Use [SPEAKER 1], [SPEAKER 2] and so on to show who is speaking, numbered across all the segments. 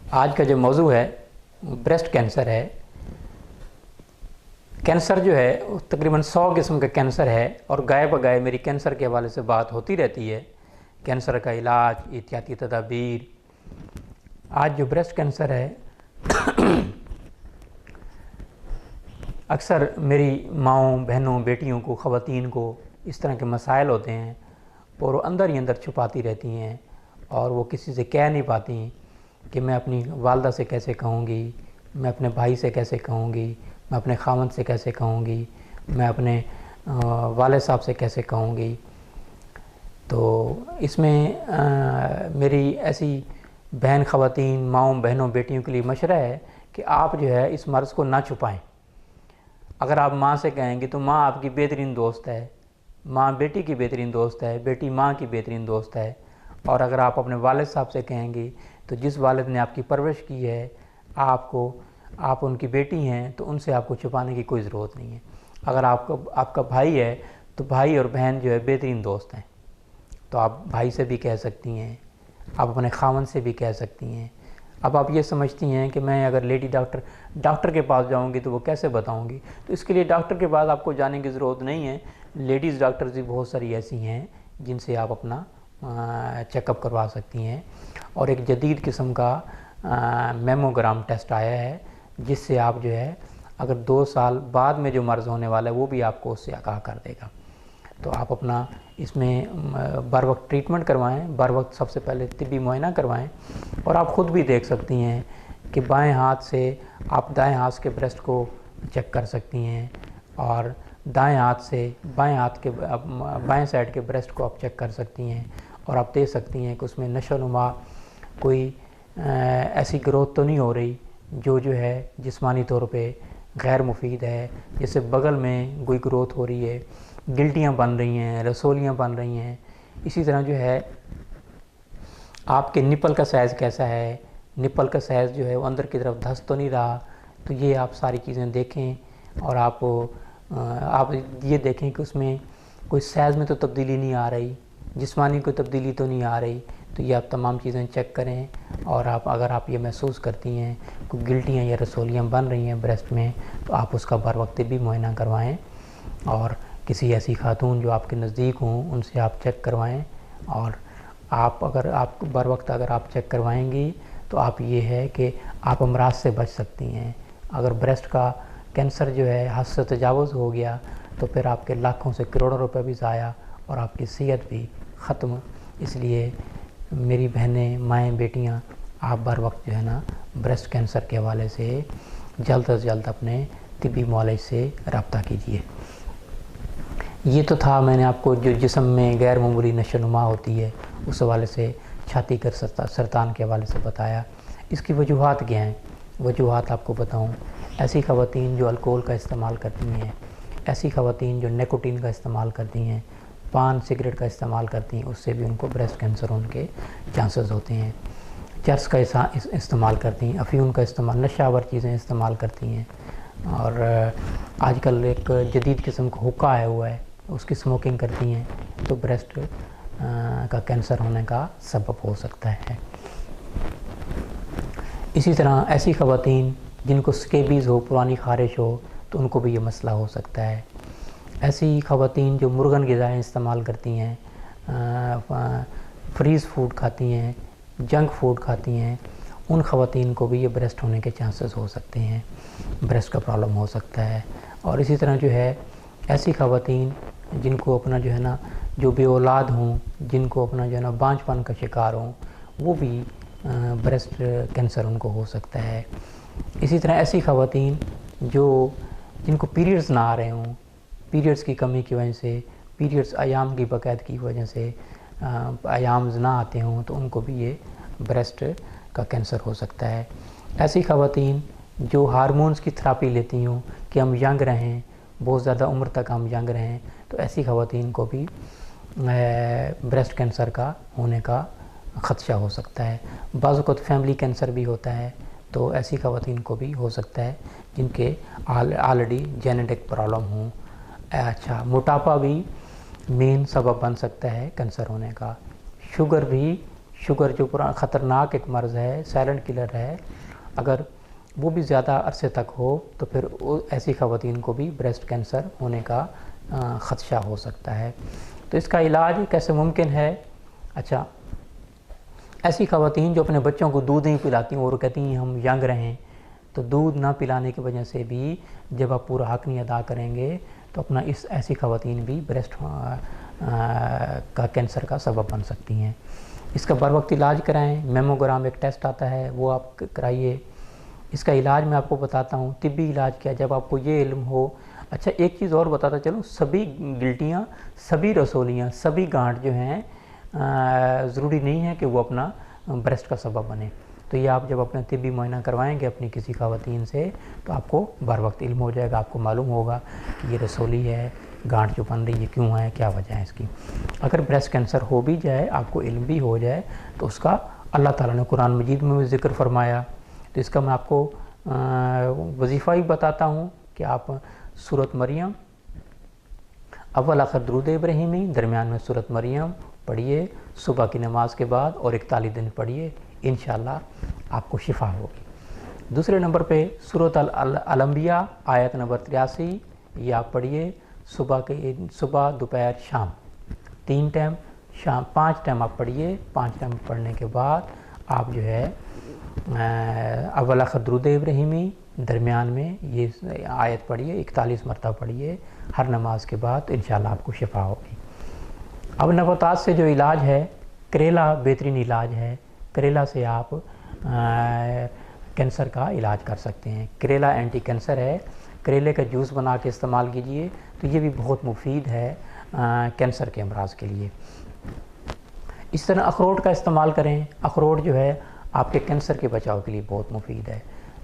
[SPEAKER 1] آج کا جو موضوع ہے بریسٹ کینسر ہے۔ کینسر جو ہے تقریباً 100 قسم کا کینسر ہے، اور گائے بگائے میری کینسر کے حوالے سے بات ہوتی رہتی ہے، کینسر کا علاج، احتیاطی تدابیر۔ آج جو بریسٹ کینسر ہے اکثر میری ماؤں، بہنوں، بیٹیوں کو، خواتین کو اس طرح کے مسائل ہوتے ہیں، اور وہ اندر ہی اندر چھپاتی رہتی ہیں، اور وہ کسی سے کہہ نہیں پاتی کہ میں اپنی والدہ سے کیسے کہوں گی، میں اپنے بھائی سے کیسے کہوں گی، میں اپنے خاوند سے کیسے کہوں گی، میں اپنے والد صاحب سے کیسے کہوں گی۔ تو اس میں میری ایسی بہن، خواتین، ماؤں، بہنوں، بیٹیوں کے لیے مشورہ ہے کہ آپ جو ہے اس مرض کو نہ چھپائیں۔ اگر آپ ماں سے کہیں گے تو ماں آپ کی بہترین دوست ہے، ماں بیٹی کی بہترین دوست ہے، بیٹی ماں کی بہترین دوست ہے۔ اور اگر آپ اپنے والد صاحب سے کہیں گی تو جس والد نے آپ کی پرورش کی ہے، آپ ان کی بیٹی ہیں، تو ان سے آپ کو چھپانے کی کوئی ضرورت نہیں ہے۔ اگر آپ کا بھائی ہے تو بھائی اور بہن جو ہے بہترین دوست ہیں، تو آپ بھائی سے بھی کہہ سکتی ہیں، آپ اپنے خاوند سے بھی کہہ سکتی ہیں۔ اب آپ یہ سمجھتی ہیں کہ میں اگر لیڈی ڈاکٹر کے پاس جاؤں گی تو وہ کیسے بتاؤں گی، تو اس کے لیے ڈاکٹر کے پاس آپ کو جانے کی ضرورت نہیں ہے۔ لیڈیز ڈاکٹرز بھی بہت ساری ایسی ہیں جن سے آپ اپنا چیک اپ کروا سکتی ہیں۔ اور ایک جدید قسم کا میموگرام ٹیسٹ آیا ہے، جس سے آپ جو ہے اگر 2 سال بعد میں جو مرض ہونے والا ہے وہ بھی آپ کو اس سے آگاہ کر دے گا۔ تو آپ اپنا اس میں بر وقت ٹریٹمنٹ کروائیں، بر وقت سب سے پہلے طبی معائنہ کروائیں، اور آپ خود بھی دیکھ سکتی ہیں کہ بائیں ہاتھ سے آپ دائیں ہاتھ کے بریسٹ کو چیک کر سکتی ہیں، اور دائیں ہاتھ سے بائیں سائڈ کے بریسٹ کو آپ چیک کر سکتی ہیں، اور آپ دیکھ سکتی ہیں کہ اس میں نشو و نما کوئی ایسی گروتھ تو نہیں ہو رہی جو ہے جسمانی طور پہ غیر مفید ہے، جیسے بغل میں کوئی گروتھ ہو رہی ہے، گلٹیاں بن رہی ہیں، رسولیاں بن رہی ہیں۔ اسی طرح جو ہے آپ کے نپل کا سائز کیسا ہے، نپل کا سائز جو ہے وہ اندر کی طرف دھس تو نہیں رہا، تو یہ آپ ساری چیزیں دیکھیں، اور آپ یہ دیکھیں کہ اس میں کوئی سائز میں تو تبدیلی نہیں آ رہی، جسمانی کوئی تبدیلی تو نہیں آ رہی، تو یہ آپ تمام چیزیں چیک کریں۔ اور اگر آپ یہ محسوس کرتی ہیں کوئی گلٹیاں یا رسولیاں بن رہی ہیں بریسٹ میں، تو آپ اس کا بر وقت بھی معائنہ کروائیں، اور کسی ایسی خاتون جو آپ کے نزدیک ہوں ان سے آپ چیک کروائیں۔ اور آپ بر وقت اگر آپ چیک کروائیں گی تو آپ یہ ہے کہ آپ امراض سے بچ سکتی ہیں۔ اگر بریسٹ کا کینسر جو ہے حد سے تجاوز ہو گیا تو پھر آپ کے لاکھوں سے کروڑوں روپے بھی ضائع، اور آپ کی صحت بھی ختم۔ اس لیے میری بہنیں، مائیں، بیٹیاں، آپ بر وقت جو ہے نا بریسٹ کینسر کے حوالے سے جلد از جلد اپنے طبی معالج سے رابطہ کیجیے۔ یہ تو تھا میں نے آپ کو جو جسم میں غیر معمولی نشو و نما ہوتی ہے اس حوالے سے چھاتی کا سرطان کے حوالے سے بتایا۔ اس کی وجوہات کیا ہیں؟ وجوہات آپ کو بتاؤں، ایسی خواتین جو الکوہل کا استعمال کرتی ہیں، ایسی خواتین جو نیکوٹین کا استعمال کرتی ہیں، پان سگریٹ کا استعمال کرتی ہیں، اس سے بھی ان کو بریسٹ کینسر ہونے کے چانسز ہوتے ہیں۔ چرس کا استعمال کرتی ہیں، افیون کا استعمال، نشہ آور چیزیں استعمال کرتی ہیں، اور آج کل ایک جدید قسم کا حقہ آیا ہوا ہے، اس کی اسموکنگ کرتی ہیں، تو بریسٹ کا کینسر ہونے کا سبب ہو سکتا ہے۔ اسی طرح ایسی خواتین جن کو سکیبیز ہو، پرانی خارش ہو، تو ان کو بھی یہ مسئلہ ہو سکتا ہے۔ ایسی خواتین جو مرغن غذائیں استعمال کرتی ہیں، فریز فوڈ کھاتی ہیں، جنک فوڈ کھاتی ہیں، ان خواتین کو بھی یہ بریسٹ ہونے کے چانسز ہو سکتے ہیں، بریسٹ کا پرابلم ہو سکتا ہے۔ اور اسی طرح جو ہے ایسی خواتین جن کو اپنا جو ہے نا جو بے اولاد ہوں، جن کو اپنا جو ہے نا بانجھ پن کا شکار ہوں، وہ بھی بریسٹ کینسر ان کو ہو سکتا ہے۔ اسی طرح ایسی خواتین جن کو پیریڈز نہ آ رہے ہوں، پیریڈز کی کمی کی وجہ سے، پیریڈز ایام کی باقاعدگی کی وجہ سے ایامز نہ آتے ہوں، تو ان کو بھی یہ بریسٹ کا کینسر ہو سکتا ہے۔ ایسی خواتین جو ہارمونز کی تھراپی لیتی ہوں کہ ہم ینگ رہیں، بہت زیادہ عمر تک ہم ینگ رہیں، تو ایسی خواتین کو بھی بریسٹ کینسر کا ہونے کا خدشہ ہو سکتا ہے۔ بعض اوقات فیملی کینسر بھی ہوتا ہے، تو ایسی خواتین کو بھی ہو سکتا ہے جن کے آلریڈی جینیٹک پرابلم ہوں۔ اچھا، موٹاپا بھی مین سبب بن سکتا ہے کینسر ہونے کا۔ شوگر جو خطرناک ایک مرض ہے، سائلنٹ کلر ہے، اگر وہ بھی زیادہ عرصے تک ہو تو پھر ایسی خواتین کو بھی بریسٹ کینسر ہونے کا خدشہ ہو سکتا ہے۔ تو اس کا علاج کیسے ممکن ہے؟ اچھا، ایسی خواتین جو اپنے بچوں کو دودھ نہیں پلاتی ہیں اور کہتی ہیں ہم ینگ رہیں، تو دودھ نہ پلانے کی وجہ سے بھی جب آپ پورا حق نہیں ادا کریں گے تو اپنا ایسی خواتین بھی بریسٹ کا کینسر کا سبب بن سکتی ہیں۔ اس کا بر وقت علاج کرائیں، میموگرام ایک ٹیسٹ آتا ہے وہ آپ کرائیے۔ اس کا علاج میں آپ کو بتاتا ہوں، طبی علاج کیا جب آپ کو یہ علم ہو۔ اچھا، ایک چیز اور بتاتا چلوں، سبھی گلٹیاں، سبھی رسولیاں، سبھی گانٹ جو ہیں ضروری نہیں ہے کہ وہ اپنا بریسٹ کا سبب بنے۔ تو یہ آپ جب اپنا طبی معائنہ کروائیں گے اپنی کسی خواتین سے تو آپ کو بر وقت علم ہو جائے گا، آپ کو معلوم ہوگا کہ یہ رسولی ہے، گانٹ جو بن رہی ہے کیوں ہے، کیا وجہ ہے اس کی۔ اگر بریسٹ کینسر ہو بھی جائے، آپ کو علم بھی ہو جائے، تو اس کا اللہ تعالیٰ نے قرآن مجید میں بھی ذکر فرمایا۔ تو اس کا میں آپ کو وظیفہ بھی بتاتا ہوں کہ آپ سورۃ مریم اول آخر درود ابراہیمی، درمیان میں سورۃ مریم پڑھیے صبح کی نماز کے بعد اور 41 دن پڑھیے، انشاءاللہ آپ کو شفا ہوگی۔ دوسرے نمبر پہ سورۃ الانبیاء آیت نمبر 83، یہ آپ پڑھیے صبح دوپہر شام 3 ٹائم، شام 5 ٹائم آپ پڑھیے۔ 5 ٹائم پڑھنے کے بعد آپ جو ہے اول آخر درود ابراہیمی، درمیان میں یہ آیت پڑھیے، 41 مرتبہ پڑھیے ہر نماز کے بعد، تو انشاءاللہ آپ کو شفا ہوگی۔ اب نباتات سے جو علاج ہے، کریلا بہترین علاج ہے۔ کریلا سے آپ کینسر کا علاج کر سکتے ہیں۔ کریلا اینٹی کینسر ہے، کریلے کا جوس بنا کے استعمال کیجئے تو یہ بھی بہت مفید ہے کینسر کے امراض کے لیے۔ اس طرح اخروٹ کا استعمال کریں، اخروٹ جو ہے آپ کے کینسر کے بچاؤ کے لیے بہت مفید ہے۔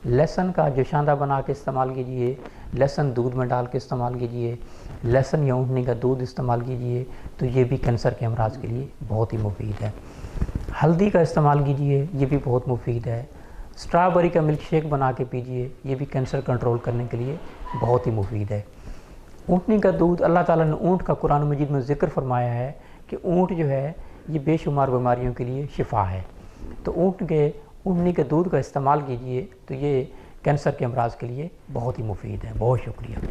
[SPEAKER 1] لہسن کا جوشاندہ بنا کے استعمال کیجئے، لہسن دودھ میں ڈال کے استعمال کیجئے، لہسن یا اونٹنی کا دودھ استعمال کیجئے تو یہ بھی کینسر کے امراض کے لیے بہت ہی مفید ہے۔ ہلدی کا استعمال کیجئے، یہ بھی بہت مفید ہے۔ اسٹرابری کا ملک شیک بنا کے پیجئے، یہ بھی کینسر کنٹرول کرنے کے لیے بہت ہی مفید ہے۔ اونٹنی کا دودھ، اللہ تعالیٰ نے اونٹ کا قرآن مجید میں ذکر فرمایا ہے کہ اونٹ جو ہے یہ بے شمار بیماریوں کے لیے شفا ہے، تو اونٹنی کے دودھ کا استعمال کیجئے تو یہ کینسر کے امراض کے لیے بہت ہی مفید ہے۔ بہت شکریہ۔